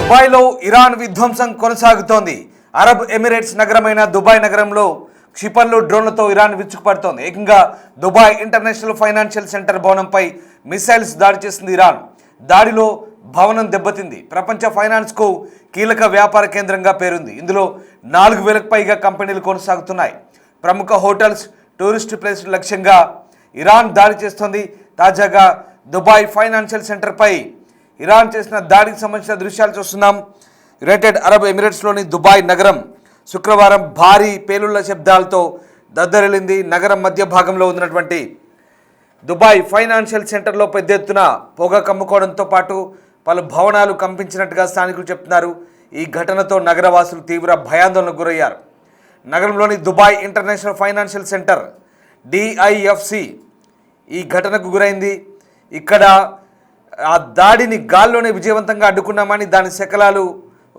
దుబాయ్లో ఇరాన్ విధ్వంసం కొనసాగుతోంది. అరబ్ ఎమిరేట్స్ నగరమైన దుబాయ్ నగరంలో క్షిపణులు డ్రోన్లతో ఇరాన్ విరుచుకుపడుతోంది. ఏకంగా దుబాయ్ ఇంటర్నేషనల్ ఫైనాన్షియల్ సెంటర్ భవనంపై మిసైల్స్ దాడి చేసింది ఇరాన్. దాడిలో భవనం దెబ్బతింది. ప్రపంచ ఫైనాన్స్కు కీలక వ్యాపార కేంద్రంగా పేరుంది. ఇందులో 4,000కు పైగా కంపెనీలు కొనసాగుతున్నాయి. ప్రముఖ హోటల్స్, టూరిస్ట్ ప్లేస్ లక్ష్యంగా ఇరాన్ దాడి చేస్తోంది. తాజాగా దుబాయ్ ఫైనాన్షియల్ సెంటర్పై ఇరాన్ చేసిన దాడికి సంబంధించిన దృశ్యాలు చూస్తున్నాం. యునైటెడ్ అరబ్ ఎమిరేట్స్లోని దుబాయ్ నగరం శుక్రవారం భారీ పేలుళ్ల శబ్దాలతో దద్దరిల్లింది. నగరం మధ్య భాగంలో ఉన్నటువంటి దుబాయ్ ఫైనాన్షియల్ సెంటర్లో పెద్ద ఎత్తున పొగ కమ్ముకోవడంతో పాటు పలు భవనాలు కంపించినట్టుగా స్థానికులు చెప్తున్నారు. ఈ ఘటనతో నగరవాసులు తీవ్ర భయాందోళనకు గురయ్యారు. నగరంలోని Dubai international financial centre DIFC ఈ ఘటనకు గురైంది. ఇక్కడ ఆ దాడిని గాల్లోనే విజయవంతంగా అడ్డుకున్నామని దాని శకలాలు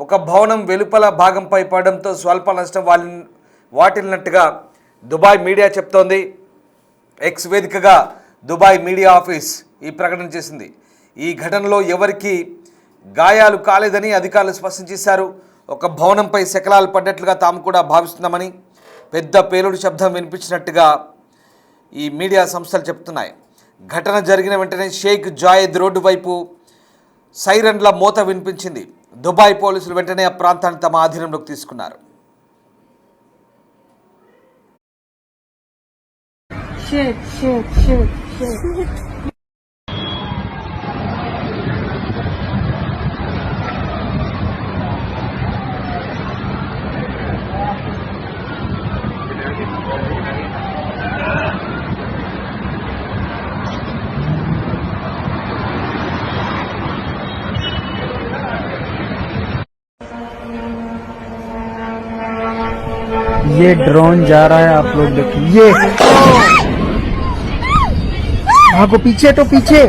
ఒక భవనం వెలుపల భాగంపై పడడంతో స్వల్ప నష్టం వాటిల్లినట్టుగా దుబాయ్ మీడియా చెప్తోంది. ఎక్స్ వేదికగా దుబాయ్ మీడియా ఆఫీస్ ఈ ప్రకటన చేసింది. ఈ ఘటనలో ఎవరికి గాయాలు కాలేదని అధికారులు స్పష్టం చేశారు. ఒక భవనంపై శకలాలు పడ్డట్లుగా తాము కూడా భావిస్తున్నామని, పెద్ద పేలుడు శబ్దం వినిపించినట్టుగా ఈ మీడియా సంస్థలు చెప్తున్నాయి. ఘటన జరిగిన వెంటనే షేక్ జాయద్ రోడ్డు వైపు సైరన్ల మోత వినిపించింది. దుబాయ్ పోలీసులు వెంటనే ఆ ప్రాంతాన్ని తమ ఆధీనంలోకి తీసుకున్నారు. ये ड्रोन जा रहा है, आप लोग देखिए। भागो, पीछे तो पीछे।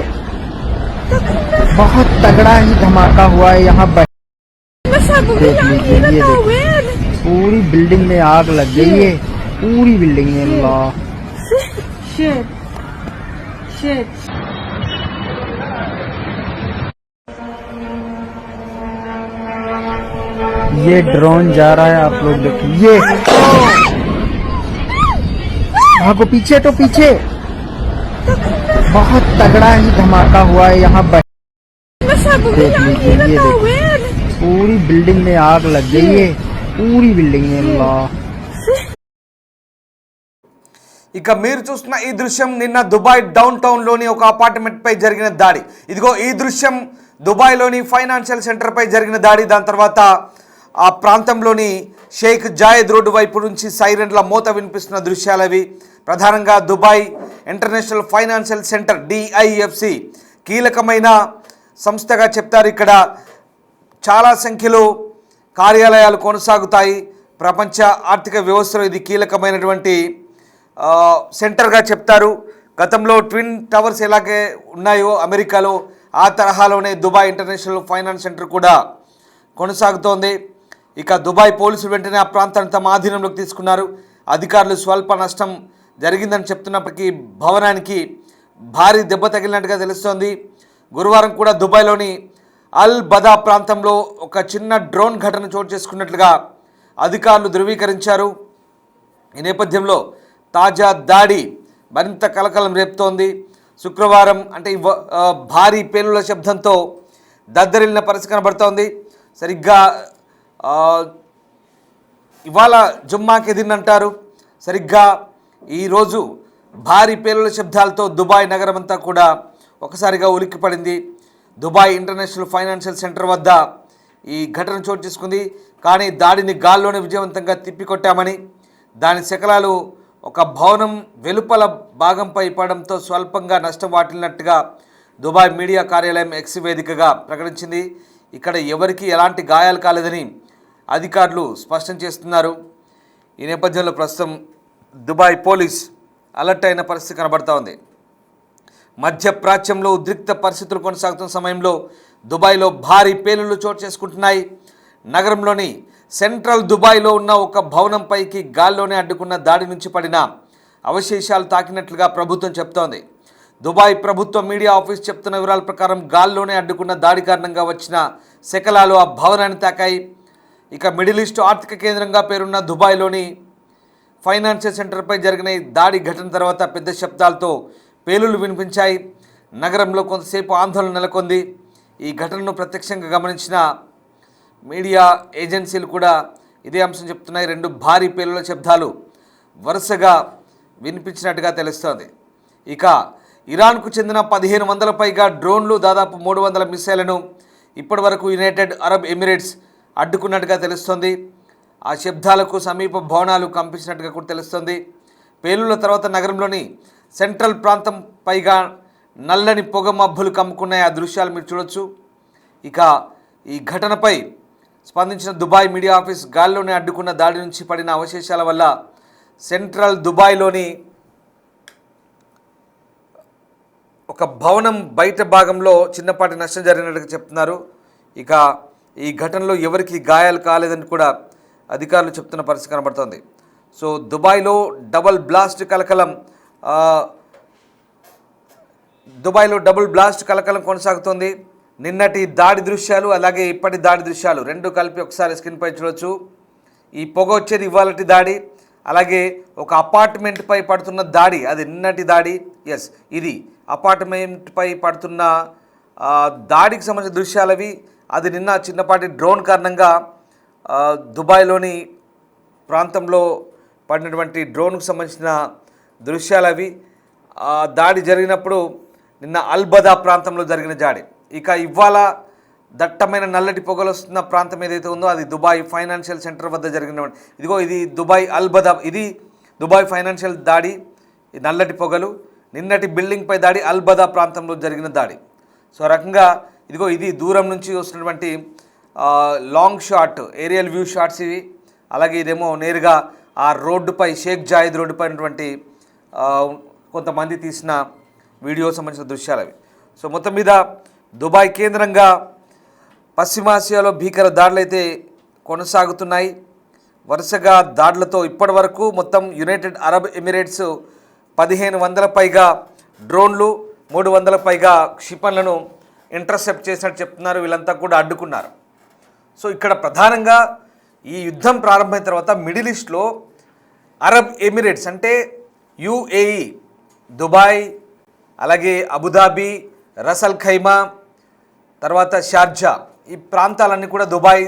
बहुत तगड़ा ही धमाका हुआ है यहाँ। देख लीजिए, ये देखिए, पूरी बिल्डिंग में आग लग गई है, पूरी बिल्डिंग में। अल्लाह, ये ड्रोन जा रहा है, आप लोग देखिए। भागो, पीछे तो पीछे। बहुत तगड़ा ही धमाका हुआ है यहाँ। देख लीजिए, ये देखिए, पूरी बिल्डिंग में आग लग गई है, पूरी बिल्डिंग में। अल्लाह, ఇక మీరు చూస్తున్న ఈ దృశ్యం నిన్న దుబాయ్ డౌన్ టౌన్లోని ఒక అపార్ట్మెంట్పై జరిగిన దాడి. ఇదిగో ఈ దృశ్యం దుబాయ్లోని ఫైనాన్షియల్ సెంటర్పై జరిగిన దాడి. దాని తర్వాత ఆ ప్రాంతంలోని షేక్ జాయద్ రోడ్డు వైపు నుంచి సైరన్ల మోత వినిపిస్తున్న దృశ్యాలవి. ప్రధానంగా Dubai international financial centre DIFC కీలకమైన సంస్థగా చెప్తారు. ఇక్కడ చాలా సంఖ్యలో కార్యాలయాలు కొనసాగుతాయి. ప్రపంచ ఆర్థిక వ్యవస్థలో ఇది కీలకమైనటువంటి సెంటర్గా చెప్తారు. గతంలో ట్విన్ టవర్స్ ఎలాగే ఉన్నాయో అమెరికాలో, ఆ తరహాలోనే దుబాయ్ ఇంటర్నేషనల్ ఫైనాన్స్ సెంటర్ కూడా కొనసాగుతోంది. ఇక దుబాయ్ పోలీసులు వెంటనే ఆ ప్రాంతాన్ని తమ ఆధీనంలోకి తీసుకున్నారు. అధికారులు స్వల్ప నష్టం జరిగిందని చెప్తున్నప్పటికీ భవనానికి భారీ దెబ్బ తగిలినట్టుగా తెలుస్తోంది. గురువారం కూడా దుబాయ్లోని అల్ బదా ప్రాంతంలో ఒక చిన్న డ్రోన్ ఘటన చోటు చేసుకున్నట్లుగా అధికారులు ధృవీకరించారు. ఈ నేపథ్యంలో తాజా దాడి మరింత కలకలం రేపుతోంది. శుక్రవారం అంటే భారీ పేలుళ్ల శబ్దంతో దద్దరిల్లిన పరిస్థితి కనబడుతోంది. సరిగ్గా ఇవాళ జుమ్మాకి ఎదిన్ అంటారు. సరిగ్గా ఈరోజు భారీ పేలుళ్ల శబ్దాలతో దుబాయ్ నగరం అంతా కూడా ఒకసారిగా ఉలిక్కిపడింది. దుబాయ్ ఇంటర్నేషనల్ ఫైనాన్షియల్ సెంటర్ వద్ద ఈ ఘటన చోటు చేసుకుంది. కానీ దాడిని గాల్లోనే విజయవంతంగా తిప్పికొట్టామని, దాని శకలాలు ఒక భవనం వెలుపల భాగంపై పడడంతో స్వల్పంగా నష్టం వాటిల్లినట్టుగా దుబాయ్ మీడియా కార్యాలయం ఎక్స్ వేదికగా ప్రకటించింది. ఇక్కడ ఎవరికి ఎలాంటి గాయాలు కాలేదని అధికారులు స్పష్టం చేస్తున్నారు. ఈ నేపథ్యంలో ప్రస్తుతం దుబాయ్ పోలీస్ అలర్ట్ అయిన పరిస్థితి కనబడతా ఉంది. మధ్యప్రాచ్యంలో ఉద్రిక్త పరిస్థితులు కొనసాగుతున్న సమయంలో దుబాయ్లో భారీ పేలుళ్లు చోటు చేసుకుంటున్నాయి. నగరంలోని సెంట్రల్ దుబాయ్లో ఉన్న ఒక భవనంపైకి గాల్లోనే అడ్డుకున్న దాడి నుంచి పడిన అవశేషాలు తాకినట్లుగా ప్రభుత్వం చెప్తోంది. దుబాయ్ ప్రభుత్వ మీడియా ఆఫీస్ చెప్తున్న వివరాల ప్రకారం గాల్లోనే అడ్డుకున్న దాడి కారణంగా వచ్చిన శకలాలు ఆ భవనాన్ని తాకాయి. ఇక మిడిల్ ఈస్ట్ ఆర్థిక కేంద్రంగా పేరున్న దుబాయ్లోని ఫైనాన్షియల్ సెంటర్పై జరిగిన ఈ దాడి ఘటన తర్వాత పెద్ద శబ్దాలతో పేలుళ్లు వినిపించాయి. నగరంలో కొంతసేపు ఆందోళన నెలకొంది. ఈ ఘటనను ప్రత్యక్షంగా గమనించిన మీడియా ఏజెన్సీలు కూడా ఇదే అంశం చెప్తున్నాయి. 2 భారీ పేలుళ్ల శబ్దాలు వరుసగా వినిపించినట్టుగా తెలుస్తోంది. ఇక ఇరాన్కు చెందిన 1500 పైగా డ్రోన్లు, దాదాపు 300 మిసైళ్లను ఇప్పటి వరకు యునైటెడ్ అరబ్ ఎమిరేట్స్ అడ్డుకున్నట్టుగా తెలుస్తోంది. ఆ శబ్దాలకు సమీప భవనాలు కంపించినట్టుగా కూడా తెలుస్తోంది. పేలుళ్ల తర్వాత నగరంలోని సెంట్రల్ ప్రాంతం పైగా నల్లని పొగ మబ్బులు కమ్ముకున్నాయి. ఆ దృశ్యాలు మీరు చూడొచ్చు. ఇక ఈ ఘటనపై స్పందించిన దుబాయ్ మీడియా ఆఫీస్ గాల్లోనే అడ్డుకున్న దాడి నుంచి పడిన అవశేషాల వల్ల సెంట్రల్ దుబాయ్లోని ఒక భవనం బయట భాగంలో చిన్నపాటి నష్టం జరిగినట్టుగా చెప్తున్నారు. ఇక ఈ ఘటనలో ఎవరికి గాయాలు కాలేదని కూడా అధికారులు చెప్తున్న పరిస్థితి కనబడుతోంది. సో దుబాయ్లో డబుల్ బ్లాస్ట్ కలకలం కొనసాగుతోంది. నిన్నటి దాడి దృశ్యాలు అలాగే ఇప్పటి దాడి దృశ్యాలు 2 కలిపి ఒకసారి స్క్రీన్పై చూడొచ్చు. ఈ పొగ వచ్చేది ఇవాళటి దాడి, అలాగే ఒక అపార్ట్మెంట్పై పడుతున్న దాడి అది నిన్నటి దాడి. ఇది అపార్ట్మెంట్పై పడుతున్న దాడికి సంబంధించిన దృశ్యాలు అవి. అది నిన్న చిన్నపాటి డ్రోన్ కారణంగా దుబాయ్లోని ప్రాంతంలో పడినటువంటి డ్రోన్కు సంబంధించిన దృశ్యాలు అవి. దాడి జరిగినప్పుడు నిన్న అల్బదా ప్రాంతంలో జరిగిన దాడి. ఇక ఇవాళ దట్టమైన నల్లటి పొగలు వస్తున్న ప్రాంతం ఏదైతే ఉందో అది దుబాయ్ ఫైనాన్షియల్ సెంటర్ వద్ద జరిగిన ఇది దుబాయ్ అల్బదా, ఇది దుబాయ్ ఫైనాన్షియల్ దాడి. ఈ నల్లటి పొగలు నిన్నటి బిల్డింగ్పై దాడి అల్బదా ప్రాంతంలో జరిగిన దాడి. సో రకంగా ఇది దూరం నుంచి వస్తున్నటువంటి long shot, aerial view shots ఇవి. అలాగే ఇదేమో నేరుగా ఆ రోడ్డుపై షేక్ జాయిద్ రోడ్డుపై ఉన్నటువంటి కొంతమంది తీసిన వీడియో సంబంధించిన దృశ్యాలు అవి. సో మొత్తం మీద దుబాయ్ కేంద్రంగా పశ్చిమాసియాలో భీకర దాడులు అయితే కొనసాగుతున్నాయి. వరుసగా దాడులతో ఇప్పటి వరకు మొత్తం యునైటెడ్ అరబ్ ఎమిరేట్స్ 1500 పైగా డ్రోన్లు, 300 పైగా క్షిపణులను ఇంటర్సెప్ట్ చేసినట్టు చెప్తున్నారు. వీళ్ళంతా కూడా అడ్డుకున్నారు. సో ఇక్కడ ప్రధానంగా ఈ యుద్ధం ప్రారంభమైన తర్వాత మిడిల్ ఈస్ట్లో అరబ్ ఎమిరేట్స్ అంటే యుఏఈ, దుబాయ్, అలాగే అబుదాబి, రసల్ ఖైమా, తర్వాత షార్జా, ఈ ప్రాంతాలన్నీ కూడా దుబాయ్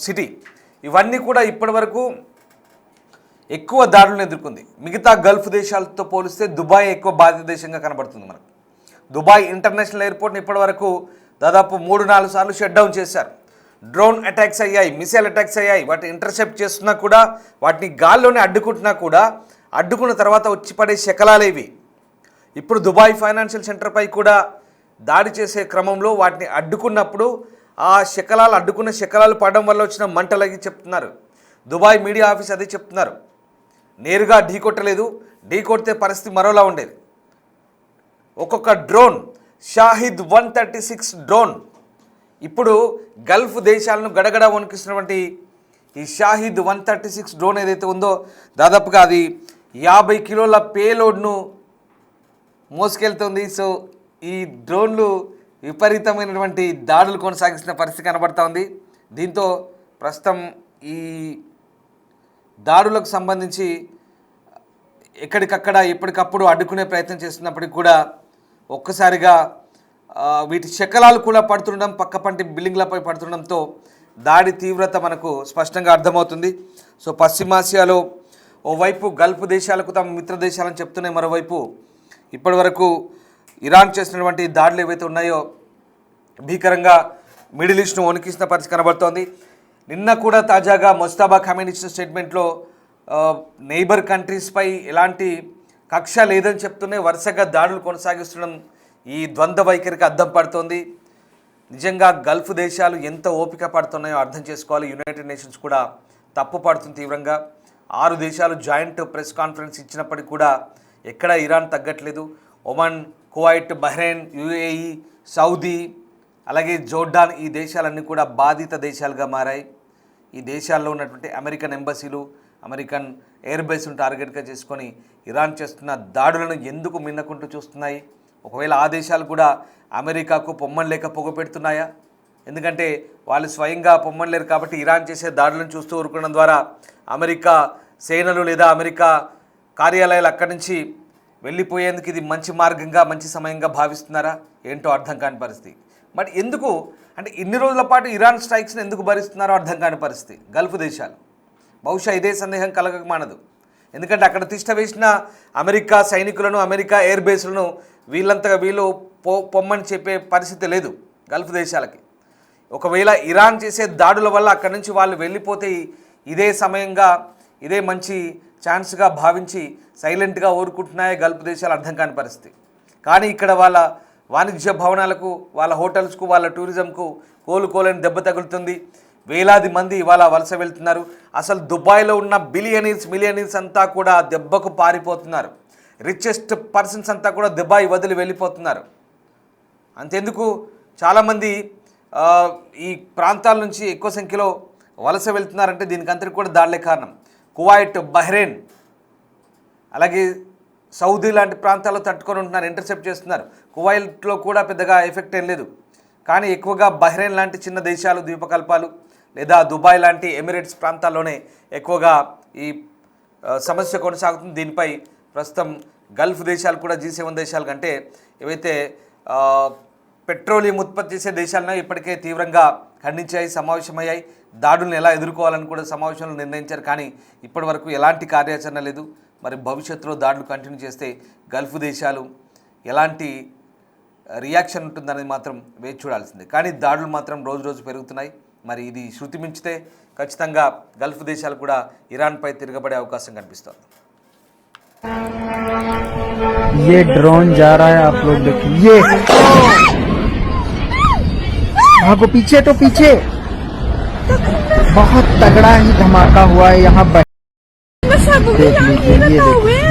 సిటీ, ఇవన్నీ కూడా ఇప్పటి వరకు ఎక్కువ దాడులను ఎదుర్కొంది. మిగతా గల్ఫ్ దేశాలతో పోలిస్తే దుబాయ్ ఎక్కువ బాధిత దేశంగా కనబడుతుంది మనకు. దుబాయ్ ఇంటర్నేషనల్ ఎయిర్పోర్ట్ని ఇప్పటి వరకు దాదాపు 3-4 సార్లు షట్ డౌన్ చేశారు. డ్రోన్ అటాక్స్ అయ్యాయి, మిసైల్ అటాక్స్ అయ్యాయి. వాటిని ఇంటర్సెప్ట్ చేస్తున్నా కూడా, వాటిని గాల్లోనే అడ్డుకుంటున్నా కూడా, అడ్డుకున్న తర్వాత వచ్చి పడే శకలాలేవి. ఇప్పుడు దుబాయ్ ఫైనాన్షియల్ సెంటర్పై కూడా దాడి చేసే క్రమంలో వాటిని అడ్డుకున్నప్పుడు ఆ అడ్డుకున్న శకలాలు పడడం వల్ల వచ్చిన మంటలకి చెప్తున్నారు. దుబాయ్ మీడియా ఆఫీస్ అదే చెప్తున్నారు. నేరుగా ఢీకొట్టలేదు, ఢీకొడితే పరిస్థితి మరోలా ఉండేది. ఒక్కొక్క డ్రోన్ షాహిద్ 136 డ్రోన్ ఇప్పుడు గల్ఫ్ దేశాలను గడగడ వణికిస్తున్నటువంటి ఈ షాహిద్ 136 డ్రోన్ ఏదైతే ఉందో దాదాపుగా అది 50 కిలోల పేలోడ్ను మోసుకెళ్తుంది. సో ఈ డ్రోన్లు విపరీతమైనటువంటి దాడులు కొనసాగిస్తున్న పరిస్థితి కనబడుతూ ఉంది. దీంతో ప్రస్తుతం ఈ దాడులకు సంబంధించి ఎక్కడికక్కడ ఎప్పటికప్పుడు అడ్డుకునే ప్రయత్నం చేస్తున్నప్పటికీ కూడా ఒక్కసారిగా వీటి శకలాలు కూడా పడుతుండడం, పక్కపంటి బిల్డింగ్లపై పడుతుండడంతో దాడి తీవ్రత మనకు స్పష్టంగా అర్థమవుతుంది. సో పశ్చిమాసియాలో ఓవైపు గల్ఫ్ దేశాలకు తమ మిత్ర దేశాలని చెప్తున్నాయి, మరోవైపు ఇప్పటి వరకు ఇరాన్ చేసినటువంటి దాడులు ఏవైతే ఉన్నాయో భీకరంగా మిడిల్ ఈస్ట్ను వణికిస్తున్న పరిస్థితి కనబడుతోంది. నిన్న కూడా తాజాగా ముజ్తబా ఖమేనీ ఇచ్చిన స్టేట్మెంట్లో నైబర్ కంట్రీస్పై ఎలాంటి కక్ష లేదని చెప్తూనే వరుసగా దాడులు కొనసాగిస్తుండడం ఈ ద్వంద్వ వైఖరికి అద్దం పడుతోంది. నిజంగా గల్ఫ్ దేశాలు ఎంత ఓపిక పడుతున్నాయో అర్థం చేసుకోవాలి. యునైటెడ్ నేషన్స్ కూడా తప్పు పడుతుంది తీవ్రంగా. 6 దేశాలు జాయింట్ ప్రెస్ కాన్ఫరెన్స్ ఇచ్చినప్పటికీ కూడా ఎక్కడ ఇరాన్ తగ్గట్లేదు. Oman, Kuwait, Bahrain, UAE, Saudi, అలాగే జోర్డాన్, ఈ దేశాలన్నీ కూడా బాధిత దేశాలుగా మారాయి. ఈ దేశాల్లో ఉన్నటువంటి అమెరికన్ ఎంబసీలు, అమెరికన్ ఎయిర్ బేస్ను టార్గెట్గా చేసుకొని ఇరాన్ చేస్తున్న దాడులను ఎందుకు మిన్నకుంటూ చూస్తున్నాయి? ఒకవేళ ఆ దేశాలు కూడా అమెరికాకు పొమ్మని లేక పొగ పెడుతున్నాయా? ఎందుకంటే వాళ్ళు స్వయంగా పొమ్మలేరు కాబట్టి ఇరాన్ చేసే దాడులను చూస్తూ ఊరుకోవడం ద్వారా అమెరికా సేనలు లేదా అమెరికా కార్యాలయాలు అక్కడి నుంచి వెళ్ళిపోయేందుకు ఇది మంచి మార్గంగా మంచి సమయంగా భావిస్తున్నారా ఏంటో అర్థం కాని పరిస్థితి. బట్ ఎందుకు అంటే ఇన్ని రోజుల పాటు ఇరాన్ స్ట్రైక్స్ని ఎందుకు భరిస్తున్నారో అర్థం కాని పరిస్థితి గల్ఫ్ దేశాలు. బహుశా ఇదే సందేహం కలగకమానదు. ఎందుకంటే అక్కడ తిష్ట వేసిన అమెరికా సైనికులను అమెరికా ఎయిర్ బేస్లను వీళ్ళంతగా వీళ్ళు పొమ్మని చెప్పే పరిస్థితి లేదు గల్ఫ్ దేశాలకి. ఒకవేళ ఇరాన్ చేసే దాడుల వల్ల అక్కడి నుంచి వాళ్ళు వెళ్ళిపోతే ఇదే సమయంగా ఇదే మంచి ఛాన్స్గా భావించి సైలెంట్గా ఊరుకుంటున్నాయే గల్ఫ్ దేశాలు అర్థం కాని పరిస్థితి. కానీ ఇక్కడ వాళ్ళ వాణిజ్య భవనాలకు వాళ్ళ హోటల్స్కు వాళ్ళ టూరిజంకు కోలుకోలేని దెబ్బ తగులుతుంది. వేలాది మంది ఇవాళ వలస వెళ్తున్నారు. అసలు దుబాయ్లో ఉన్న మిలియనీర్స్ అంతా కూడా దెబ్బకు పారిపోతున్నారు. రిచెస్ట్ పర్సన్స్ అంతా కూడా దుబాయ్ వదిలి వెళ్ళిపోతున్నారు. అంతెందుకు చాలామంది ఈ ప్రాంతాల నుంచి ఎక్కువ సంఖ్యలో వలస వెళ్తున్నారంటే దీనికి అంతటి కూడా దాడులే కారణం. కువైట్, బహ్రెయిన్, అలాగే సౌదీ లాంటి ప్రాంతాల్లో తట్టుకొని ఉంటున్నారు, ఇంటర్సెప్ట్ చేస్తున్నారు. కువైట్లో కూడా పెద్దగా ఎఫెక్ట్ ఏం లేదు. కానీ ఎక్కువగా బహ్రెయిన్ లాంటి చిన్న దేశాలు, ద్వీపకల్పాలు లేదా దుబాయ్ లాంటి ఎమిరేట్స్ ప్రాంతాల్లోనే ఎక్కువగా ఈ సమస్య కొనసాగుతుంది. దీనిపై ప్రస్తుతం గల్ఫ్ దేశాలు కూడా G7 దేశాల కంటే ఏవైతే పెట్రోలియం ఉత్పత్తి చేసే దేశాలను ఇప్పటికే తీవ్రంగా ఖండించాయి, సమావేశమయ్యాయి. దాడులను ఎలా ఎదుర్కోవాలని కూడా సమావేశంలో నిర్ణయించారు. కానీ ఇప్పటి వరకు ఎలాంటి కార్యాచరణ లేదు. మరి భవిష్యత్తులో దాడులు కంటిన్యూ చేస్తే గల్ఫ్ దేశాలు ఎలాంటి రియాక్షన్ ఉంటుందనేది మాత్రం వేచి చూడాల్సిందే. కానీ దాడులు మాత్రం రోజు రోజు పెరుగుతున్నాయి. మరి ఇది శృతి మించితే ఖచ్చితంగా గల్ఫ్ దేశాలు కూడా ఇరాన్పై తిరగబడే అవకాశం కనిపిస్తోంది. ये ड्रोन जा रहा है, आप लोग देखिए, भागो पीछे, तो पीछे बहुत तगड़ा ही धमाका हुआ है यहाँ। देख लीजिए, ये देखिए।